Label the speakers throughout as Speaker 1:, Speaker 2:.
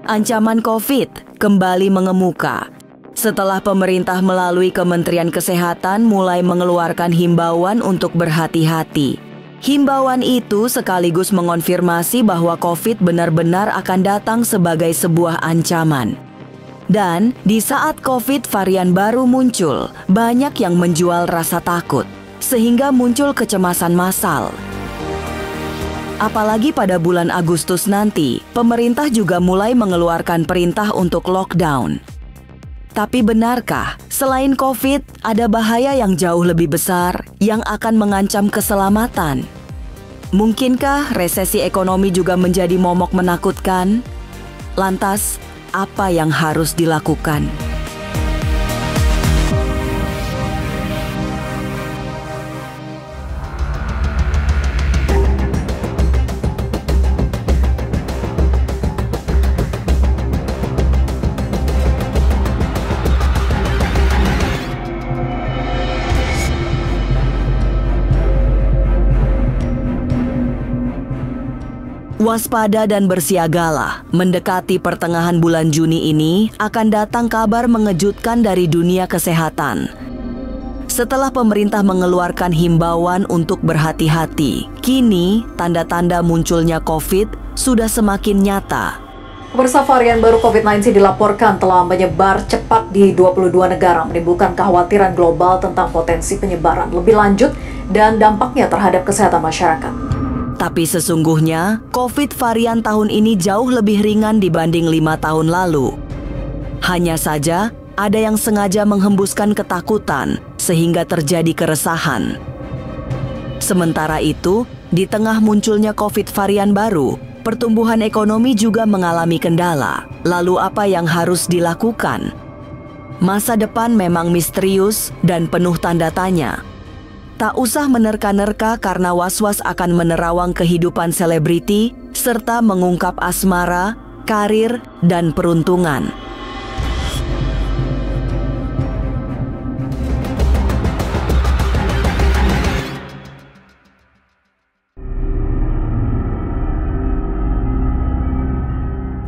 Speaker 1: Ancaman COVID kembali mengemuka setelah pemerintah melalui Kementerian Kesehatan mulai mengeluarkan himbauan untuk berhati-hati. Himbauan itu sekaligus mengonfirmasi bahwa COVID benar-benar akan datang sebagai sebuah ancaman. Dan di saat COVID varian baru muncul, banyak yang menjual rasa takut, sehingga muncul kecemasan massal. Apalagi pada bulan Agustus nanti, pemerintah juga mulai mengeluarkan perintah untuk lockdown. Tapi benarkah selain COVID, ada bahaya yang jauh lebih besar yang akan mengancam keselamatan? Mungkinkah resesi ekonomi juga menjadi momok menakutkan? Lantas, apa yang harus dilakukan? Waspada dan bersiagalah, mendekati pertengahan bulan Juni ini akan datang kabar mengejutkan dari dunia kesehatan. Setelah pemerintah mengeluarkan himbauan untuk berhati-hati, kini tanda-tanda munculnya COVID sudah semakin nyata.
Speaker 2: Pemirsa, varian baru COVID-19 dilaporkan telah menyebar cepat di 22 negara, menimbulkan kekhawatiran global tentang potensi penyebaran lebih lanjut dan dampaknya terhadap kesehatan masyarakat.
Speaker 1: Tapi sesungguhnya, COVID varian tahun ini jauh lebih ringan dibanding 5 tahun lalu. Hanya saja, ada yang sengaja menghembuskan ketakutan sehingga terjadi keresahan. Sementara itu, di tengah munculnya COVID varian baru, pertumbuhan ekonomi juga mengalami kendala. Lalu apa yang harus dilakukan? Masa depan memang misterius dan penuh tanda tanya. Tak usah menerka-nerka karena was-was akan menerawang kehidupan selebriti serta mengungkap asmara, karir, dan peruntungan.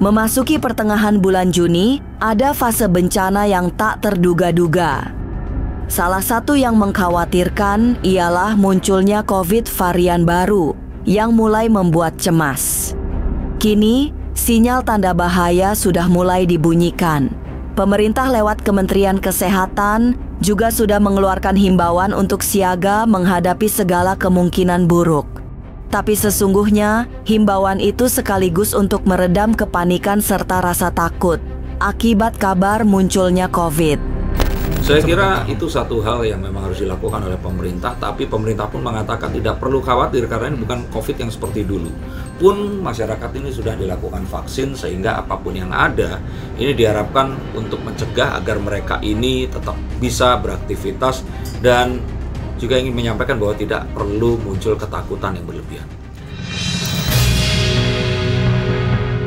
Speaker 1: Memasuki pertengahan bulan Juni, ada fase bencana yang tak terduga-duga. Salah satu yang mengkhawatirkan ialah munculnya COVID varian baru yang mulai membuat cemas. Kini, sinyal tanda bahaya sudah mulai dibunyikan. Pemerintah lewat Kementerian Kesehatan juga sudah mengeluarkan himbauan untuk siaga menghadapi segala kemungkinan buruk. Tapi sesungguhnya, himbauan itu sekaligus untuk meredam kepanikan serta rasa takut akibat kabar munculnya COVID.
Speaker 3: Saya kira itu satu hal yang memang harus dilakukan oleh pemerintah, tapi pemerintah pun mengatakan tidak perlu khawatir karena ini bukan COVID yang seperti dulu. Pun masyarakat ini sudah dilakukan vaksin sehingga apapun yang ada, ini diharapkan untuk mencegah agar mereka ini tetap bisa beraktivitas dan juga ingin menyampaikan bahwa tidak perlu muncul ketakutan yang berlebihan.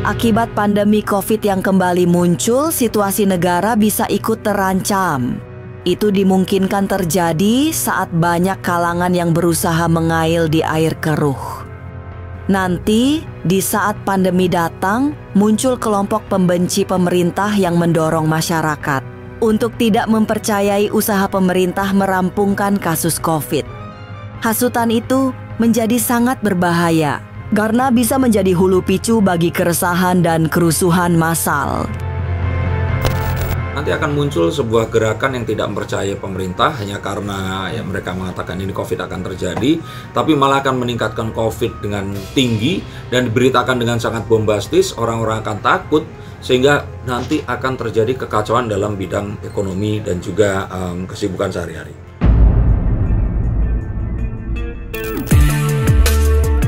Speaker 1: Akibat pandemi COVID yang kembali muncul, situasi negara bisa ikut terancam. Itu dimungkinkan terjadi saat banyak kalangan yang berusaha mengail di air keruh. Nanti, di saat pandemi datang, muncul kelompok pembenci pemerintah yang mendorong masyarakat untuk tidak mempercayai usaha pemerintah merampungkan kasus COVID. Hasutan itu menjadi sangat berbahaya karena bisa menjadi hulu picu bagi keresahan dan kerusuhan massal.
Speaker 3: Nanti akan muncul sebuah gerakan yang tidak mempercayai pemerintah hanya karena mereka mengatakan ini COVID akan terjadi, tapi malah akan meningkatkan COVID dengan tinggi dan diberitakan dengan sangat bombastis, orang-orang akan takut sehingga nanti akan terjadi kekacauan dalam bidang ekonomi dan juga kesibukan sehari-hari.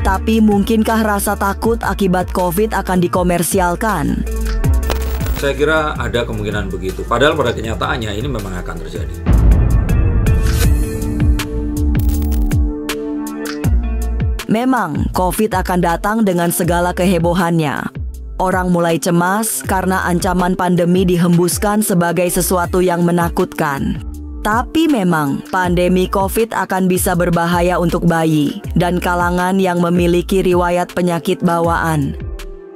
Speaker 1: Tapi mungkinkah rasa takut akibat COVID akan dikomersialkan?
Speaker 3: Saya kira ada kemungkinan begitu. Padahal pada kenyataannya ini memang akan terjadi.
Speaker 1: Memang COVID akan datang dengan segala kehebohannya. Orang mulai cemas karena ancaman pandemi dihembuskan sebagai sesuatu yang menakutkan. Tapi memang pandemi COVID akan bisa berbahaya untuk bayi dan kalangan yang memiliki riwayat penyakit bawaan.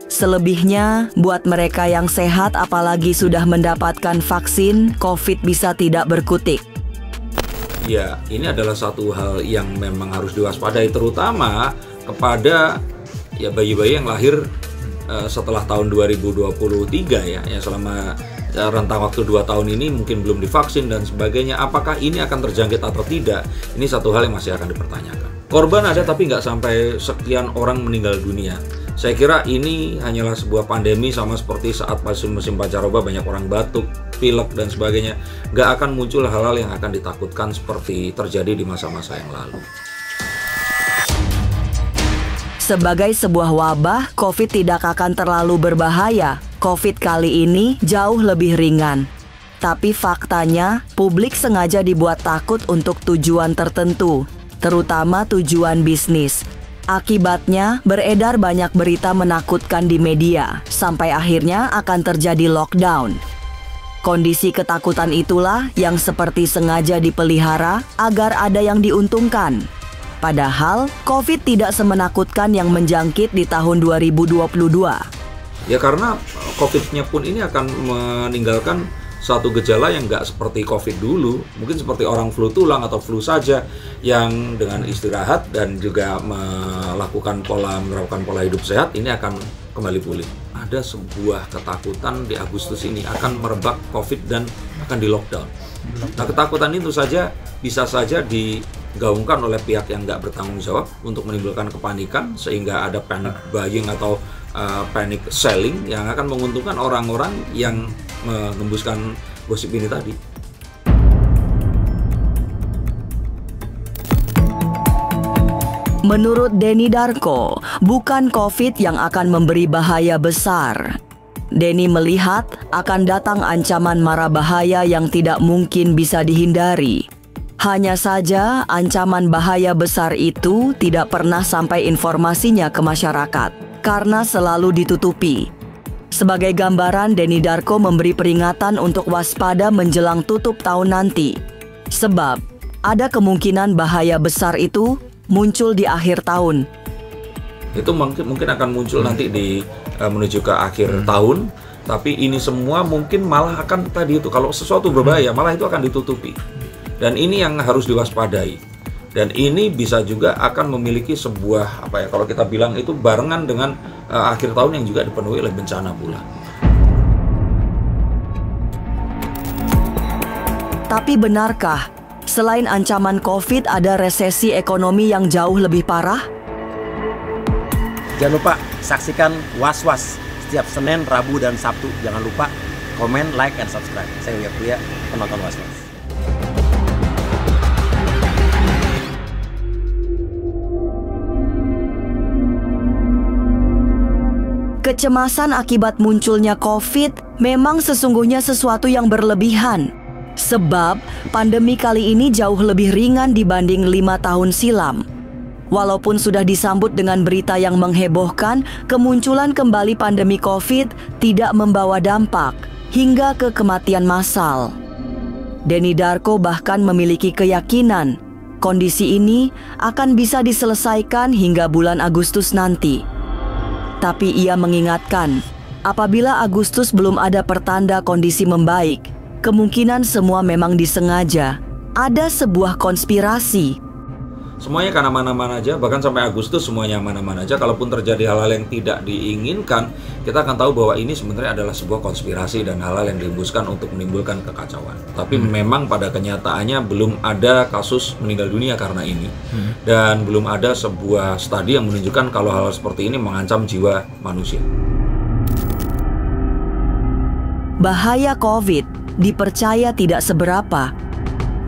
Speaker 1: Selebihnya, buat mereka yang sehat apalagi sudah mendapatkan vaksin, COVID bisa tidak berkutik.
Speaker 3: Ya, ini adalah satu hal yang memang harus diwaspadai, terutama kepada ya bayi-bayi yang lahir setelah tahun 2023 ya, yang selama rentang waktu 2 tahun ini mungkin belum divaksin dan sebagainya. Apakah ini akan terjangkit atau tidak? Ini satu hal yang masih akan dipertanyakan. Korban ada tapi nggak sampai sekian orang meninggal dunia. Saya kira ini hanyalah sebuah pandemi, sama seperti saat musim pancaroba banyak orang batuk, pilek dan sebagainya. Nggak akan muncul hal-hal yang akan ditakutkan seperti terjadi di masa-masa yang lalu.
Speaker 1: Sebagai sebuah wabah, COVID tidak akan terlalu berbahaya. COVID kali ini jauh lebih ringan. Tapi faktanya, publik sengaja dibuat takut untuk tujuan tertentu, terutama tujuan bisnis. Akibatnya, beredar banyak berita menakutkan di media, sampai akhirnya akan terjadi lockdown. Kondisi ketakutan itulah yang seperti sengaja dipelihara agar ada yang diuntungkan. Padahal, COVID tidak semenakutkan yang menjangkit di tahun 2022.
Speaker 3: Ya karena COVID-nya pun ini akan meninggalkan satu gejala yang nggak seperti COVID dulu. Mungkin seperti orang flu tulang atau flu saja yang dengan istirahat dan juga menerapkan pola hidup sehat ini akan kembali pulih. Ada sebuah ketakutan di Agustus ini akan merebak COVID dan akan di lockdown. Nah, ketakutan itu saja bisa saja digaungkan oleh pihak yang nggak bertanggung jawab untuk menimbulkan kepanikan sehingga ada panic buying atau panic selling yang akan menguntungkan orang-orang yang mengembuskan gosip ini tadi.
Speaker 1: Menurut Denny Darko, bukan COVID yang akan memberi bahaya besar. Denny melihat akan datang ancaman mara bahaya yang tidak mungkin bisa dihindari. Hanya saja ancaman bahaya besar itu tidak pernah sampai informasinya ke masyarakat karena selalu ditutupi. Sebagai gambaran, Denny Darko memberi peringatan untuk waspada menjelang tutup tahun nanti. Sebab ada kemungkinan bahaya besar itu muncul di akhir tahun.
Speaker 3: Itu mungkin akan muncul nanti di menuju ke akhir tahun, tapi ini semua mungkin malah akan tadi itu kalau sesuatu berbahaya malah itu akan ditutupi. Dan ini yang harus diwaspadai. Dan ini bisa juga akan memiliki sebuah kalau kita bilang itu barengan dengan akhir tahun yang juga dipenuhi oleh bencana pula.
Speaker 1: Tapi benarkah selain ancaman COVID ada resesi ekonomi yang jauh lebih parah?
Speaker 4: Jangan lupa saksikan Was-Was setiap Senin, Rabu, dan Sabtu. Jangan lupa komen, like, and subscribe. Saya Uya Kuya, penonton Was-Was.
Speaker 1: Kecemasan akibat munculnya COVID memang sesungguhnya sesuatu yang berlebihan. Sebab pandemi kali ini jauh lebih ringan dibanding 5 tahun silam. Walaupun sudah disambut dengan berita yang menghebohkan, kemunculan kembali pandemi COVID tidak membawa dampak hingga ke kematian massal. Denny Darko bahkan memiliki keyakinan kondisi ini akan bisa diselesaikan hingga bulan Agustus nanti. Tapi ia mengingatkan, apabila Agustus belum ada pertanda kondisi membaik, kemungkinan semua memang disengaja. Ada sebuah konspirasi.
Speaker 3: Semuanya kan aman-aman aja, bahkan sampai Agustus semuanya aman-aman aja. Kalaupun terjadi hal-hal yang tidak diinginkan, kita akan tahu bahwa ini sebenarnya adalah sebuah konspirasi dan hal-hal yang dihembuskan untuk menimbulkan kekacauan. Tapi memang pada kenyataannya belum ada kasus meninggal dunia karena ini. Dan belum ada sebuah studi yang menunjukkan kalau hal-hal seperti ini mengancam jiwa manusia.
Speaker 1: Bahaya COVID dipercaya tidak seberapa.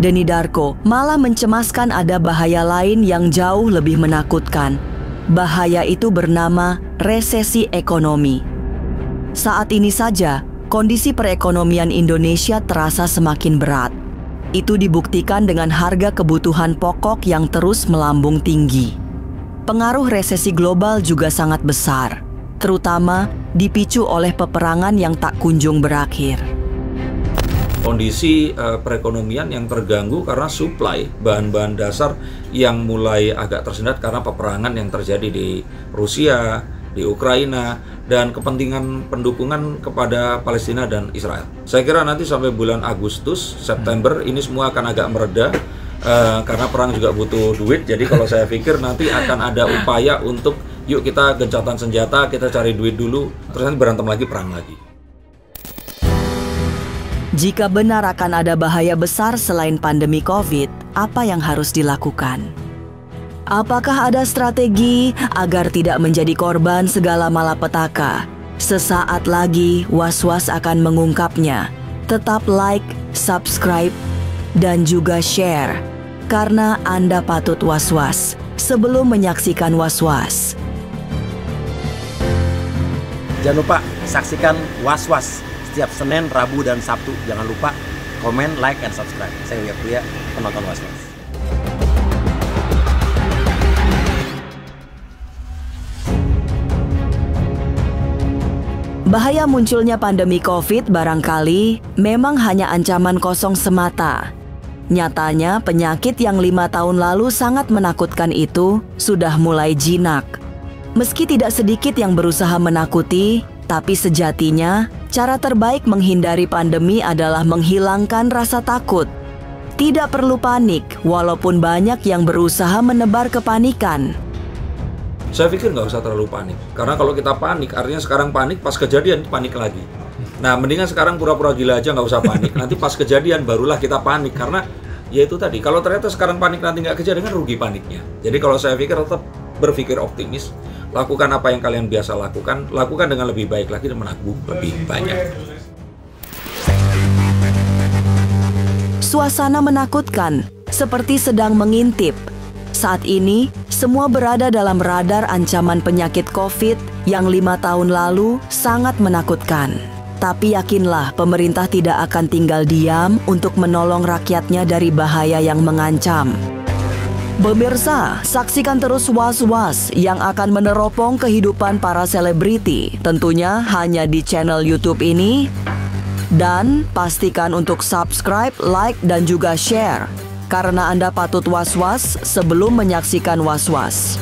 Speaker 1: Denny Darko malah mencemaskan ada bahaya lain yang jauh lebih menakutkan. Bahaya itu bernama resesi ekonomi. Saat ini saja, kondisi perekonomian Indonesia terasa semakin berat. Itu dibuktikan dengan harga kebutuhan pokok yang terus melambung tinggi. Pengaruh resesi global juga sangat besar, terutama dipicu oleh peperangan yang tak kunjung berakhir.
Speaker 3: Kondisi perekonomian yang terganggu karena suplai bahan-bahan dasar yang mulai agak tersendat karena peperangan yang terjadi di Rusia, di Ukraina, dan kepentingan pendukungan kepada Palestina dan Israel. Saya kira nanti sampai bulan Agustus, September ini semua akan agak mereda karena perang juga butuh duit. Jadi kalau saya pikir nanti akan ada upaya untuk yuk kita gencatan senjata, kita cari duit dulu, terus nanti berantem lagi, perang lagi.
Speaker 1: Jika benar akan ada bahaya besar selain pandemi COVID, apa yang harus dilakukan? Apakah ada strategi agar tidak menjadi korban segala malapetaka? Sesaat lagi Was-Was akan mengungkapnya. Tetap like, subscribe, dan juga share. Karena Anda patut was-was sebelum menyaksikan Was-Was.
Speaker 4: Jangan lupa saksikan Was-Was setiap Senin, Rabu, dan Sabtu. Jangan lupa komen, like, and subscribe. Saya Uya Kuya, penonton Was-Was.
Speaker 1: Bahaya munculnya pandemi COVID barangkali memang hanya ancaman kosong semata. Nyatanya penyakit yang 5 tahun lalu sangat menakutkan itu sudah mulai jinak. Meski tidak sedikit yang berusaha menakuti, tapi sejatinya cara terbaik menghindari pandemi adalah menghilangkan rasa takut. Tidak perlu panik, walaupun banyak yang berusaha menebar kepanikan.
Speaker 3: Saya pikir nggak usah terlalu panik, karena kalau kita panik, artinya sekarang panik, pas kejadian panik lagi. Nah, mendingan sekarang pura-pura gila aja, nggak usah panik. Nanti pas kejadian barulah kita panik, karena ya itu tadi, kalau ternyata sekarang panik nanti nggak kejadian kan rugi paniknya. Jadi kalau saya pikir tetap berpikir optimis, lakukan apa yang kalian biasa lakukan dengan lebih baik lagi dan menabung lebih banyak.
Speaker 1: Suasana menakutkan, seperti sedang mengintip. Saat ini, semua berada dalam radar ancaman penyakit COVID yang 5 tahun lalu sangat menakutkan. Tapi yakinlah, pemerintah tidak akan tinggal diam untuk menolong rakyatnya dari bahaya yang mengancam. Pemirsa, saksikan terus Was-Was yang akan meneropong kehidupan para selebriti, tentunya hanya di channel YouTube ini. Dan pastikan untuk subscribe, like, dan juga share. Karena Anda patut was-was sebelum menyaksikan Was-Was.